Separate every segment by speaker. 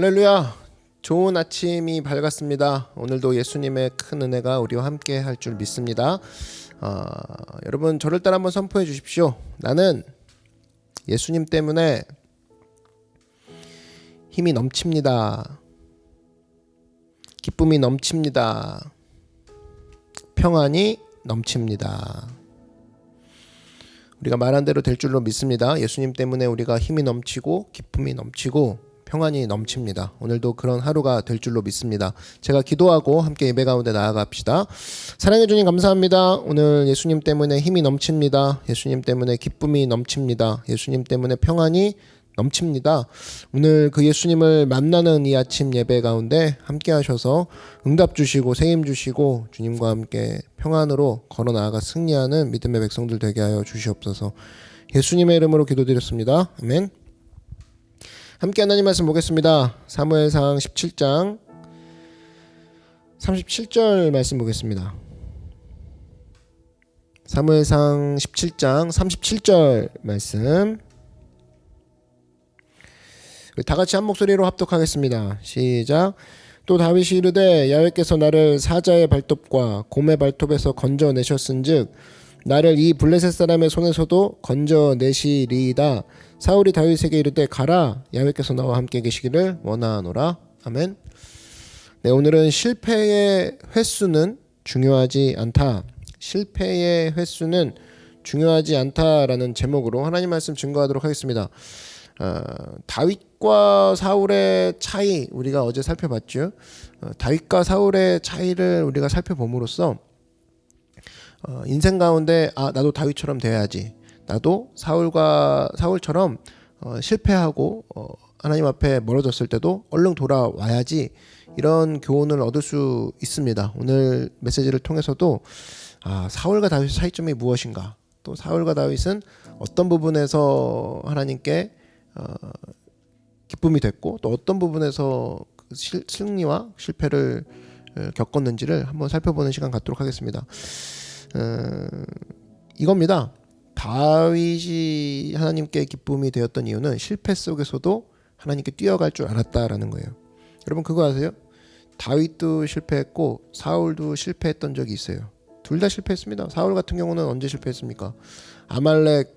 Speaker 1: 할렐루야. 좋은 아침이 밝았습니다. 오늘도 예수님의 큰 은혜가 우리와 함께 할 줄 믿습니다. 여러분 저를 따라 한번 선포해 주십시오. 나는 예수님 때문에 힘이 넘칩니다. 기쁨이 넘칩니다. 평안이 넘칩니다. 우리가 말한 대로 될 줄로 믿습니다. 예수님 때문에 우리가 힘이 넘치고 기쁨이 넘치고 평안이 넘칩니다. 오늘도 그런 하루가 될 줄로 믿습니다. 제가 기도하고 함께 예배 가운데 나아갑시다. 사랑해 주님 감사합니다. 오늘 예수님 때문에 힘이 넘칩니다. 예수님 때문에 기쁨이 넘칩니다. 예수님 때문에 평안이 넘칩니다. 오늘 그 예수님을 만나는 이 아침 예배 가운데 함께 하셔서 응답 주시고 세임 주시고 주님과 함께 평안으로 걸어 나아가 승리하는 믿음의 백성들 되게 하여 주시옵소서. 예수님의 이름으로 기도드렸습니다. 아멘. 함께 하나님 말씀 보겠습니다. 사무엘상 17장 37절 말씀 보겠습니다. 사무엘상 17장 37절 말씀 다 같이 한 목소리로 합독하겠습니다. 시작. 또 다윗이 이르되 야훼께서 나를 사자의 발톱과 곰의 발톱에서 건져내셨은즉 나를 이 블레셋 사람의 손에서도 건져내시리이다. 사울이 다윗에게 이르되 가라, 야훼께서 나와 함께 계시기를 원하노라. 아멘. 네, 오늘은 실패의 횟수는 중요하지 않다. 실패의 횟수는 중요하지 않다라는 제목으로 하나님 말씀 증거하도록 하겠습니다. 다윗과 사울의 차이 우리가 어제 살펴봤죠. 다윗과 사울의 차이를 우리가 살펴봄으로써 인생 가운데 나도 다윗처럼 돼야지, 나도 사울처럼 실패하고 하나님 앞에 멀어졌을 때도 얼른 돌아와야지, 이런 교훈을 얻을 수 있습니다. 오늘 메시지를 통해서도 사울과 다윗의 차이점이 무엇인가, 또 사울과 다윗은 어떤 부분에서 하나님께 기쁨이 됐고 또 어떤 부분에서 승리와 실패를 겪었는지를 한번 살펴보는 시간 갖도록 하겠습니다. 이겁니다. 다윗이 하나님께 기쁨이 되었던 이유는 실패 속에서도 하나님께 뛰어갈 줄 알았다라는 거예요. 여러분 그거 아세요? 다윗도 실패했고 사울도 실패했던 적이 있어요. 둘 다 실패했습니다. 사울 같은 경우는 언제 실패했습니까? 아말렉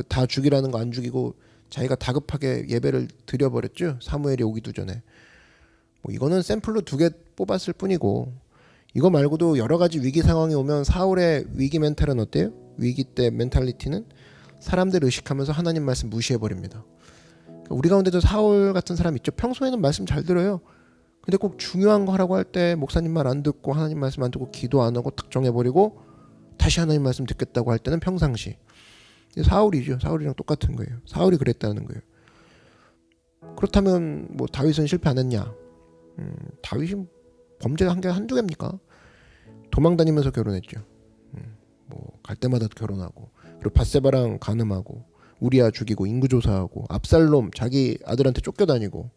Speaker 1: 다 죽이라는 거 안 죽이고 자기가 다급하게 예배를 드려버렸죠. 사무엘이 오기도 전에. 이거는 샘플로 2개 뽑았을 뿐이고, 이거 말고도 여러 가지 위기 상황이 오면 사울의 위기 멘탈은 어때요? 위기 때 멘탈리티는 사람들 의식하면서 하나님 말씀 무시해버립니다. 우리 가운데도 사울 같은 사람 있죠. 평소에는 말씀 잘 들어요. 근데 꼭 중요한 거 하라고 할 때 목사님 말 안 듣고 하나님 말씀 안 듣고 기도 안 하고 딱 정해버리고 다시 하나님 말씀 듣겠다고 할 때는 평상시. 사울이죠. 사울이랑 똑같은 거예요. 사울이 그랬다는 거예요. 그렇다면 다윗은 실패 안 했냐? 다윗이 범죄가 한두 개입니까? 도망다니면서 결혼했죠. 갈 때마다 결혼하고, 그리고 밧세바랑 간음하고, 우리아 죽이고, 인구조사하고, 압살롬 자기 아들한테 쫓겨다니고,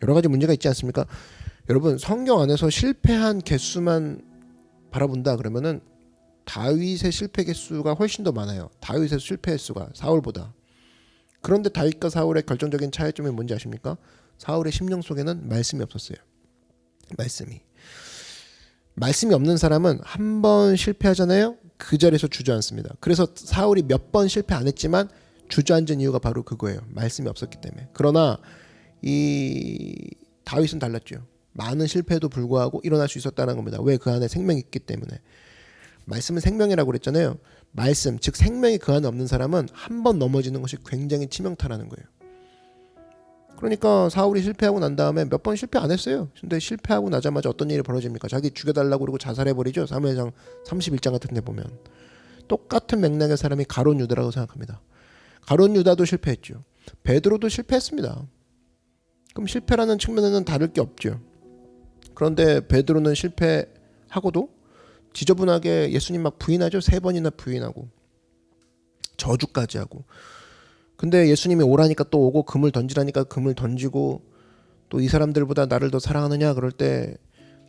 Speaker 1: 여러 가지 문제가 있지 않습니까? 여러분 성경 안에서 실패한 개수만 바라본다 그러면은 다윗의 실패 개수가 훨씬 더 많아요. 다윗의 실패 횟수가 사울보다. 그런데 다윗과 사울의 결정적인 차이점이 뭔지 아십니까? 사울의 심령 속에는 말씀이 없었어요. 말씀이 없는 사람은 한 번 실패하잖아요. 그 자리에서 주저앉습니다. 그래서 사울이 몇 번 실패 안 했지만 주저앉은 이유가 바로 그거예요. 말씀이 없었기 때문에. 그러나 이 다윗은 달랐죠. 많은 실패에도 불구하고 일어날 수 있었다는 겁니다. 왜? 그 안에 생명이 있기 때문에. 말씀은 생명이라고 그랬잖아요. 말씀, 즉 생명이 그 안에 없는 사람은 한 번 넘어지는 것이 굉장히 치명타라는 거예요. 그러니까 사울이 실패하고 난 다음에 몇 번 실패 안 했어요. 근데 실패하고 나자마자 어떤 일이 벌어집니까? 자기 죽여달라고 그러고 자살해버리죠. 사무엘상 31장 같은 데 보면. 똑같은 맥락의 사람이 가룟 유다라고 생각합니다. 가룟 유다도 실패했죠. 베드로도 실패했습니다. 그럼 실패라는 측면에는 다를 게 없죠. 그런데 베드로는 실패하고도 지저분하게 예수님 막 부인하죠. 3번이나 부인하고 저주까지 하고. 근데 예수님이 오라니까 또 오고 금을 던지라니까 금을 던지고, 또 이 사람들보다 나를 더 사랑하느냐 그럴 때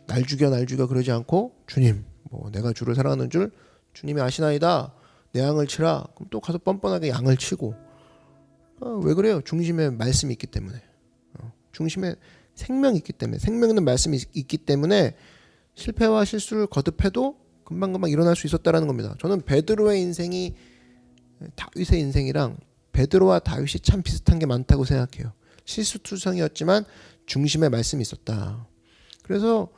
Speaker 1: 날 죽여 그러지 않고 주님 내가 주를 사랑하는 줄 주님이 아시나이다. 내 양을 치라. 그럼 또 가서 뻔뻔하게 양을 치고. 왜 그래요? 중심에 말씀이 있기 때문에. 중심에 생명이 있기 때문에, 생명 있는 말씀이 있기 때문에 실패와 실수를 거듭해도 금방금방 일어날 수 있었다라는 겁니다. 저는 베드로의 인생이 다윗의 인생이랑 베드로와 다윗이 참 비슷한 게 많다고 생각해요. 실수투성이었지만 중심에 말씀이 있었다. 그래서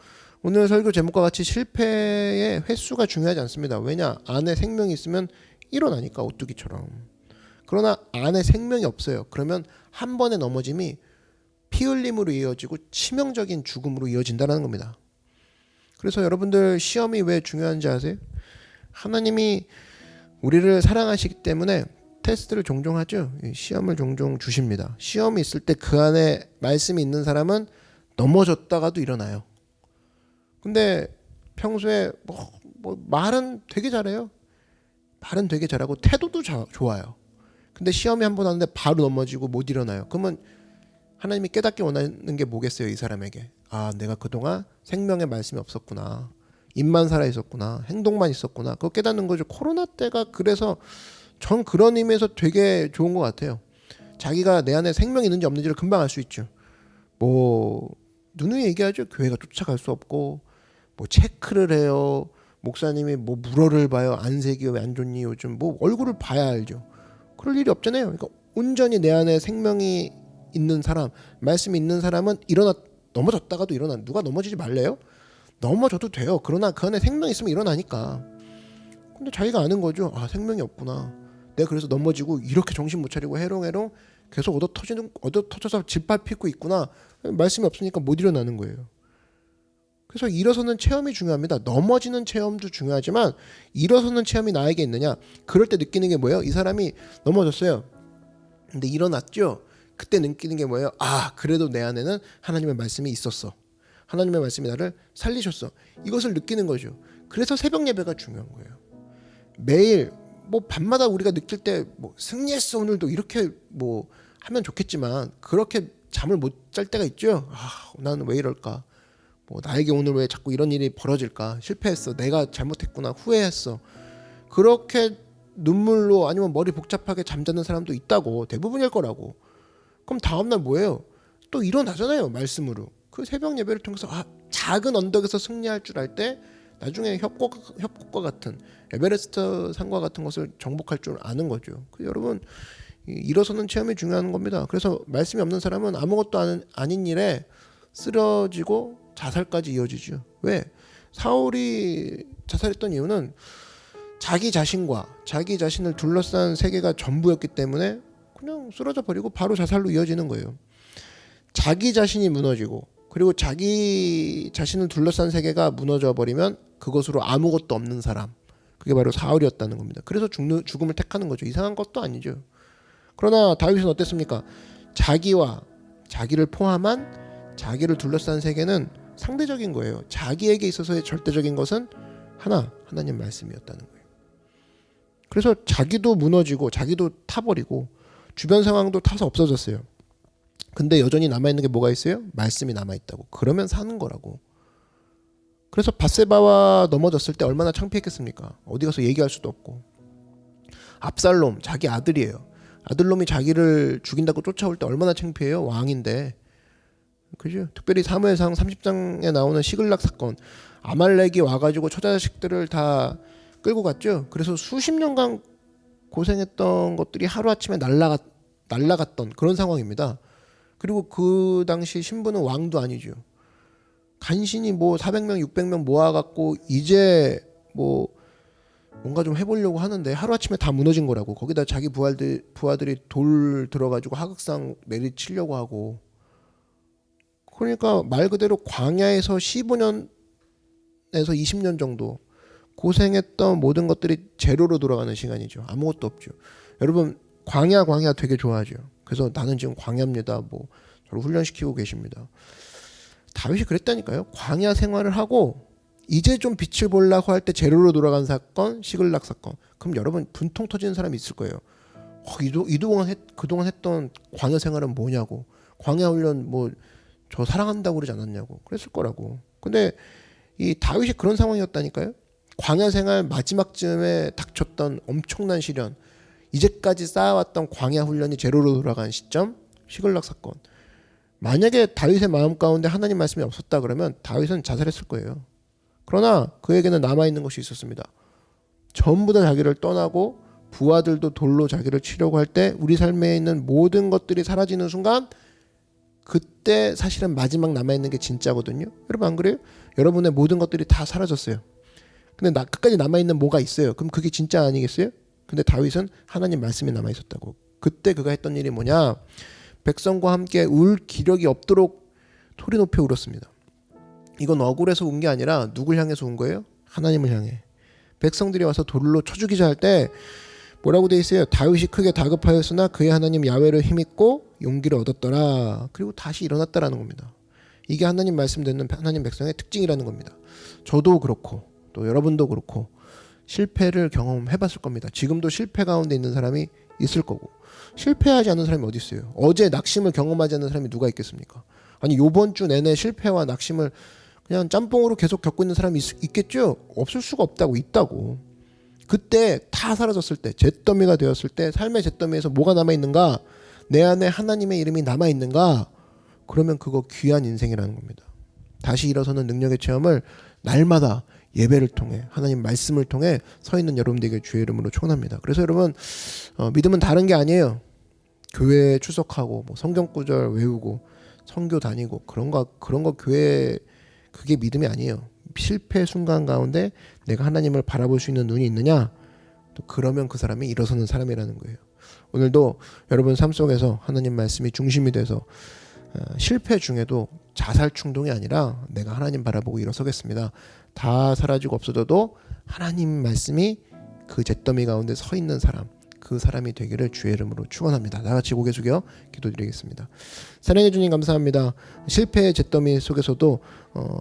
Speaker 1: 오늘 설교 제목과 같이 실패의 횟수가 중요하지 않습니다. 왜냐? 안에 생명이 있으면 일어나니까, 오뚜기처럼. 그러나 안에 생명이 없어요. 그러면 한 번의 넘어짐이 피 흘림으로 이어지고 치명적인 죽음으로 이어진다는 겁니다. 그래서 여러분들 시험이 왜 중요한지 아세요? 하나님이 우리를 사랑하시기 때문에 테스트를 종종 하죠. 시험을 종종 주십니다. 시험이 있을 때 그 안에 말씀이 있는 사람은 넘어졌다가도 일어나요. 근데 평소에 뭐 말은 되게 잘해요. 말은 되게 잘하고 태도도 좋아요. 근데 시험이 한 번 하는데 바로 넘어지고 못 일어나요. 그러면 하나님이 깨닫기 원하는 게 뭐겠어요, 이 사람에게? 아, 내가 그동안 생명의 말씀이 없었구나. 입만 살아 있었구나. 행동만 있었구나. 그거 깨닫는 거죠. 코로나 때가 그래서 전 그런 의미에서 되게 좋은 것 같아요. 자기가 내 안에 생명이 있는지 없는지를 금방 알 수 있죠. 뭐 누누이 얘기하죠. 교회가 쫓아갈 수 없고 뭐 체크를 해요. 목사님이 뭐 물어를 봐요. 안색이 왜 안 좋니 요즘. 뭐 얼굴을 봐야 알죠. 그럴 일이 없잖아요. 그러니까 온전히 내 안에 생명이 있는 사람, 말씀이 있는 사람은 넘어졌다가도 일어나. 누가 넘어지지 말래요? 넘어져도 돼요. 그러나 그 안에 생명이 있으면 일어나니까. 근데 자기가 아는 거죠. 아, 생명이 없구나. 내가 그래서 넘어지고 이렇게 정신 못 차리고 해롱해롱 계속 얻어 터져서 짓밟히고 있구나. 말씀이 없으니까 못 일어나는 거예요. 그래서 일어서는 체험이 중요합니다. 넘어지는 체험도 중요하지만 일어서는 체험이 나에게 있느냐. 그럴 때 느끼는 게 뭐예요? 이 사람이 넘어졌어요. 근데 일어났죠. 그때 느끼는 게 뭐예요? 아, 그래도 내 안에는 하나님의 말씀이 있었어. 하나님의 말씀이 나를 살리셨어. 이것을 느끼는 거죠. 그래서 새벽 예배가 중요한 거예요. 매일 뭐 밤마다 우리가 느낄 때 뭐 승리했어 오늘도 이렇게 뭐 하면 좋겠지만 그렇게 잠을 못 잘 때가 있죠. 아, 나는 왜 이럴까? 뭐 나에게 오늘 왜 자꾸 이런 일이 벌어질까? 실패했어. 내가 잘못했구나. 후회했어. 그렇게 눈물로 아니면 머리 복잡하게 잠자는 사람도 있다고. 대부분일 거라고. 그럼 다음날 뭐예요? 또 일어나잖아요. 말씀으로. 그 새벽 예배를 통해서 작은 언덕에서 승리할 줄 알 때 나중에 협곡과 같은 에베레스트 산과 같은 것을 정복할 줄 아는 거죠. 여러분 일어서는 체험이 중요한 겁니다. 그래서 말씀이 없는 사람은 아무것도 아닌 일에 쓰러지고 자살까지 이어지죠. 왜? 사울이 자살했던 이유는 자기 자신과 자기 자신을 둘러싼 세계가 전부였기 때문에 그냥 쓰러져 버리고 바로 자살로 이어지는 거예요. 자기 자신이 무너지고 그리고 자기 자신을 둘러싼 세계가 무너져 버리면 그것으로 아무것도 없는 사람, 그게 바로 사울이었다는 겁니다. 그래서 죽음을 택하는 거죠. 이상한 것도 아니죠. 그러나 다윗은 어땠습니까? 자기와 자기를 포함한 자기를 둘러싼 세계는 상대적인 거예요. 자기에게 있어서의 절대적인 것은 하나님 말씀이었다는 거예요. 그래서 자기도 무너지고 자기도 타버리고 주변 상황도 타서 없어졌어요. 근데 여전히 남아있는 게 뭐가 있어요? 말씀이 남아있다고. 그러면 사는 거라고. 그래서 밧세바와 넘어졌을 때 얼마나 창피했겠습니까? 어디 가서 얘기할 수도 없고. 압살롬 자기 아들이에요. 아들놈이 자기를 죽인다고 쫓아올 때 얼마나 창피해요. 왕인데. 그죠? 특별히 사무엘상 30장에 나오는 시글락 사건. 아말렉이 와가지고 처자식들을 다 끌고 갔죠. 그래서 수십 년간 고생했던 것들이 하루아침에 날라갔던 그런 상황입니다. 그리고 그 당시 신부는 왕도 아니죠. 간신히 뭐 400명 600명 모아갖고 이제 뭐 뭔가 좀 해보려고 하는데 하루아침에 다 무너진 거라고. 거기다 자기 부하들이 돌 들어가지고 하극상 내리치려고 하고. 그러니까 말 그대로 광야에서 15년에서 20년 정도 고생했던 모든 것들이 제로로 돌아가는 시간이죠. 아무것도 없죠. 여러분 광야 되게 좋아하죠. 그래서 나는 지금 광야입니다. 뭐 저를 훈련시키고 계십니다. 다윗이 그랬다니까요. 광야 생활을 하고 이제 좀 빛을 보려고 할 때 제로로 돌아간 사건, 시글락 사건. 그럼 여러분 분통 터지는 사람이 있을 거예요. 그동안 했던 광야 생활은 뭐냐고. 광야 훈련 뭐 저 사랑한다고 그러지 않았냐고. 그랬을 거라고. 근데 이 다윗이 그런 상황이었다니까요. 광야 생활 마지막쯤에 닥쳤던 엄청난 시련. 이제까지 쌓아왔던 광야 훈련이 제로로 돌아간 시점, 시글락 사건. 만약에 다윗의 마음 가운데 하나님 말씀이 없었다 그러면 다윗은 자살했을 거예요. 그러나 그에게는 남아있는 것이 있었습니다. 전부 다 자기를 떠나고 부하들도 돌로 자기를 치려고 할 때 우리 삶에 있는 모든 것들이 사라지는 순간 그때 사실은 마지막 남아있는 게 진짜거든요. 여러분 안 그래요? 여러분의 모든 것들이 다 사라졌어요. 근데 끝까지 남아있는 뭐가 있어요. 그럼 그게 진짜 아니겠어요? 근데 다윗은 하나님 말씀이 남아있었다고. 그때 그가 했던 일이 뭐냐? 백성과 함께 울 기력이 없도록 소리 높여 울었습니다. 이건 억울해서 운 게 아니라 누굴 향해서 운 거예요? 하나님을 향해. 백성들이 와서 돌로 쳐 죽이자 할 때 뭐라고 돼 있어요? 다윗이 크게 다급하였으나 그의 하나님 야훼를 힘입고 용기를 얻었더라. 그리고 다시 일어났다라는 겁니다. 이게 하나님 말씀 듣는 하나님 백성의 특징이라는 겁니다. 저도 그렇고 또 여러분도 그렇고 실패를 경험해봤을 겁니다. 지금도 실패 가운데 있는 사람이 있을 거고 실패하지 않는 사람이 어디 있어요? 어제 낙심을 경험하지 않는 사람이 누가 있겠습니까? 아니 요번 주 내내 실패와 낙심을 그냥 짬뽕으로 계속 겪고 있는 사람이 있겠죠? 없을 수가 없다고. 있다고. 그때 다 사라졌을 때 잿더미가 되었을 때 삶의 잿더미에서 뭐가 남아있는가? 내 안에 하나님의 이름이 남아있는가? 그러면 그거 귀한 인생이라는 겁니다. 다시 일어서는 능력의 체험을 날마다 예배를 통해 하나님 말씀을 통해 서 있는 여러분들에게 주의 이름으로 축원합니다. 그래서 여러분 믿음은 다른 게 아니에요. 교회에 출석하고 뭐 성경 구절 외우고 선교 다니고 그런 거 교회 그게 믿음이 아니에요. 실패 순간 가운데 내가 하나님을 바라볼 수 있는 눈이 있느냐? 또 그러면 그 사람이 일어서는 사람이라는 거예요. 오늘도 여러분 삶 속에서 하나님 말씀이 중심이 돼서 실패 중에도 자살 충동이 아니라 내가 하나님 바라보고 일어서겠습니다. 다 사라지고 없어져도 하나님 말씀이 그 잿더미 가운데 서 있는 사람, 그 사람이 되기를 주의 이름으로 축원합니다. 나같이 고개 숙여 기도드리겠습니다. 사랑해 주님 감사합니다. 실패의 잿더미 속에서도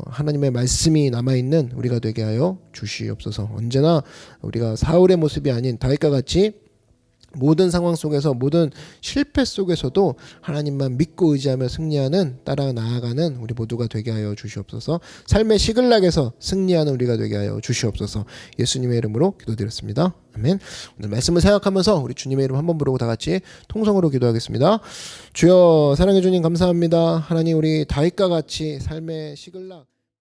Speaker 1: 하나님의 말씀이 남아있는 우리가 되게 하여 주시옵소서. 언제나 우리가 사울의 모습이 아닌 다윗과 같이 모든 상황 속에서 모든 실패 속에서도 하나님만 믿고 의지하며 승리하는 따라 나아가는 우리 모두가 되게 하여 주시옵소서. 삶의 시글락에서 승리하는 우리가 되게 하여 주시옵소서. 예수님의 이름으로 기도드렸습니다. 아멘. 오늘 말씀을 생각하면서 우리 주님의 이름 한번 부르고 다 같이 통성으로 기도하겠습니다. 주여 사랑해 주님 감사합니다. 하나님 우리 다윗과 같이 삶의 시글락